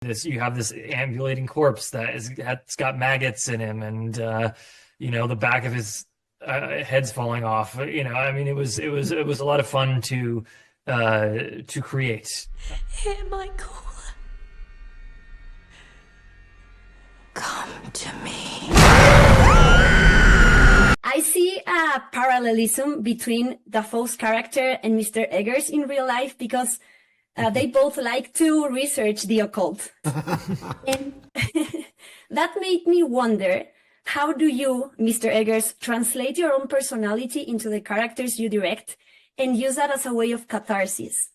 You have this ambulating corpse that's got maggots in him, and the back of his head's falling off. I mean, it was a lot of fun to create. Hey, Michael, come to me. I see a parallelism between Dafoe's character and Mr. Eggers in real life because they both like to research the occult. And that made me wonder, how do you, Mr. Eggers, translate your own personality into the characters you direct and use that as a way of catharsis?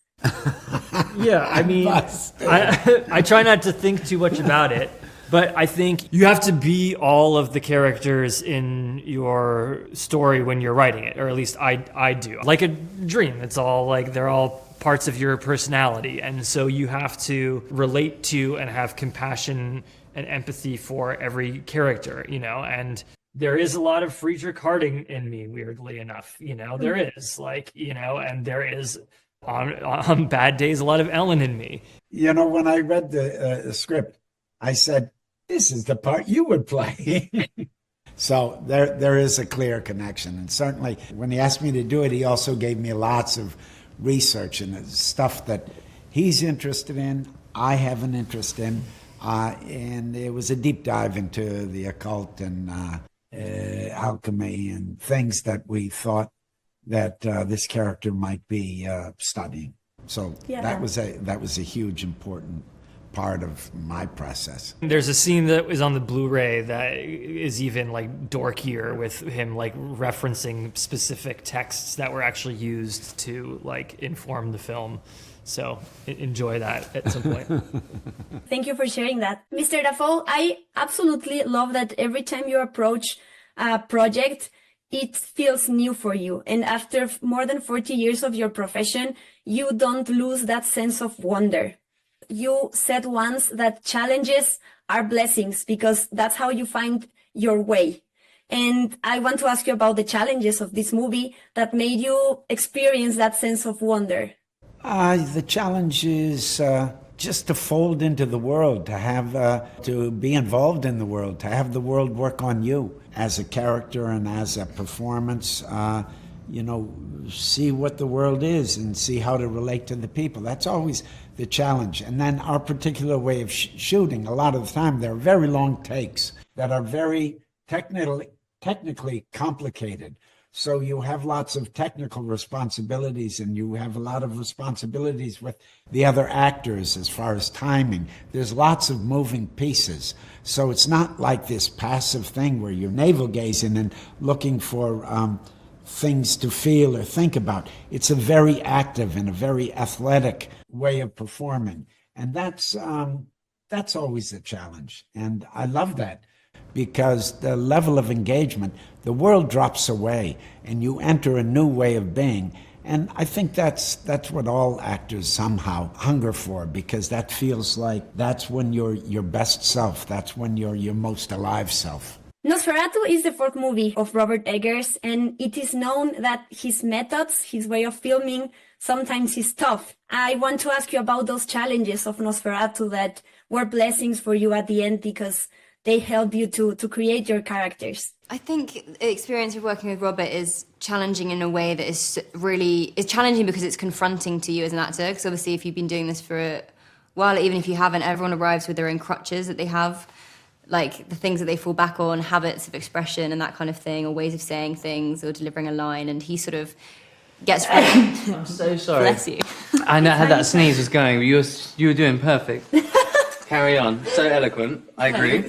Yeah, I mean, I try not to think too much about it, but I think you have to be all of the characters in your story when you're writing it, or at least I do. Like a dream, it's all like they're all parts of your personality, and so you have to relate to and have compassion and empathy for every character, and there is a lot of Friedrich Harding in me, weirdly enough, there is and there is on bad days a lot of Ellen in me. When I read the script, I said, this is the part you would play. So there is a clear connection. And certainly when he asked me to do it, he also gave me lots of research and stuff that he's interested in, I have an interest in. And it was a deep dive into the occult and alchemy and things that we thought that this character might be studying. So yeah. that was a huge, important part of my process. There's a scene that is on the Blu-ray that is even like dorkier, with him like referencing specific texts that were actually used to like inform the film. So enjoy that at some point. Thank you for sharing that. Mr. Dafoe, I absolutely love that every time you approach a project, it feels new for you. And after more than 40 years of your profession, you don't lose that sense of wonder. You said once that challenges are blessings because that's how you find your way. And I want to ask you about the challenges of this movie that made you experience that sense of wonder. The challenge is just to fold into the world, to have to be involved in the world, to have the world work on you as a character and as a performance. See what the world is and see how to relate to the people. That's always the challenge. And then our particular way of shooting, a lot of the time, there are very long takes that are very technically complicated. So you have lots of technical responsibilities, and you have a lot of responsibilities with the other actors as far as timing. There's lots of moving pieces. So it's not like this passive thing where you're navel-gazing and looking for things to feel or think about. It's a very active and a very athletic way of performing. And that's always a challenge. And I love that, because the level of engagement, the world drops away and you enter a new way of being. And I think that's what all actors somehow hunger for, because that feels like that's when you're your best self. That's when you're your most alive self. Nosferatu is the fourth movie of Robert Eggers, and it is known that his methods, his way of filming, sometimes is tough. I want to ask you about those challenges of Nosferatu that were blessings for you at the end, because they help you to create your characters. I think the experience of working with Robert is challenging in a way that is challenging because it's confronting to you as an actor. Because obviously, if you've been doing this for a while, even if you haven't, everyone arrives with their own crutches that they have, like the things that they fall back on, habits of expression and that kind of thing, or ways of saying things or delivering a line. And he sort of gets... I'm so sorry. Bless you. I know how that sneeze was going. You were doing perfect. Carry on. So eloquent. I agree.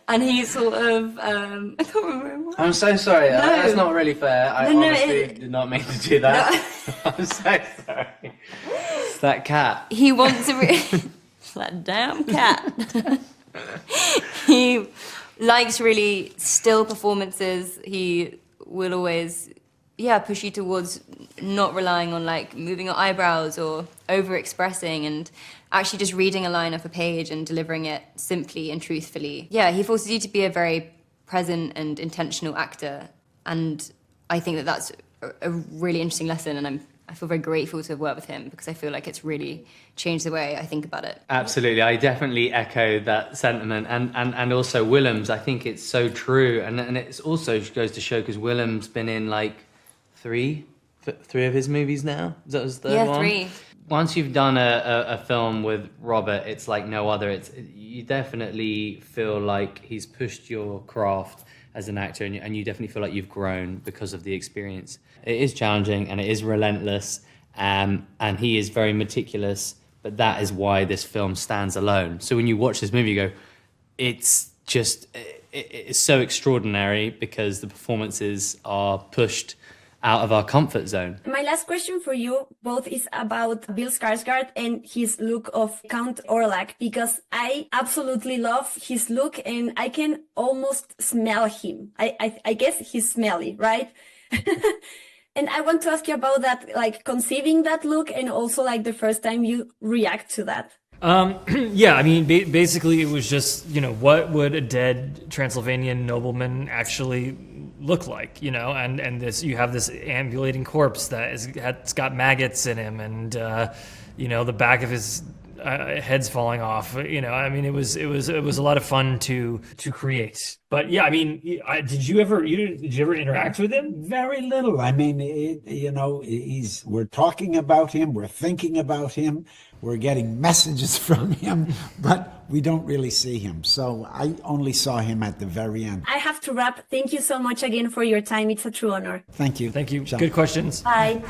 And he sort of... I can't remember what. I'm so sorry. No. That's not really fair. I No, honestly did not mean to do that. No. I'm so sorry. It's that cat. He wants to... that damn cat. He likes really still performances. He will always, push you towards not relying on like moving your eyebrows or over-expressing, and actually just reading a line off a page and delivering it simply and truthfully. Yeah, he forces you to be a very present and intentional actor, and I think that that's a really interesting lesson, and I'm I feel very grateful to have worked with him because I feel like it's really changed the way I think about it. Absolutely, I definitely echo that sentiment, and also Willem's. I think it's so true, and it also goes to show because Willem's been in like three of his movies now. Is that his third one? 3. Once you've done a film with Robert, it's like no other. You definitely feel like he's pushed your craft as an actor, and you definitely feel like you've grown because of the experience. It is challenging and it is relentless, and he is very meticulous, but that is why this film stands alone. So when you watch this movie, you go, it's so extraordinary because the performances are pushed out of our comfort zone. My last question for you both is about Bill Skarsgård and his look of Count Orlok, because I absolutely love his look and I can almost smell him. I guess he's smelly, right? And I want to ask you about that, like conceiving that look and also like the first time you react to that. Yeah, I mean, basically it was just, what would a dead Transylvanian nobleman actually look like, and this, you have this ambulating corpse it's got maggots in him, and the back of his head's falling off. I mean, it was a lot of fun to create. But yeah, I mean, did you ever interact with him? Very little. I mean, we're talking about him, we're thinking about him, we're getting messages from him, but we don't really see him. So I only saw him at the very end. I have to wrap. Thank you so much again for your time. It's a true honor. Thank you. Thank you. Ciao. Good questions. Bye.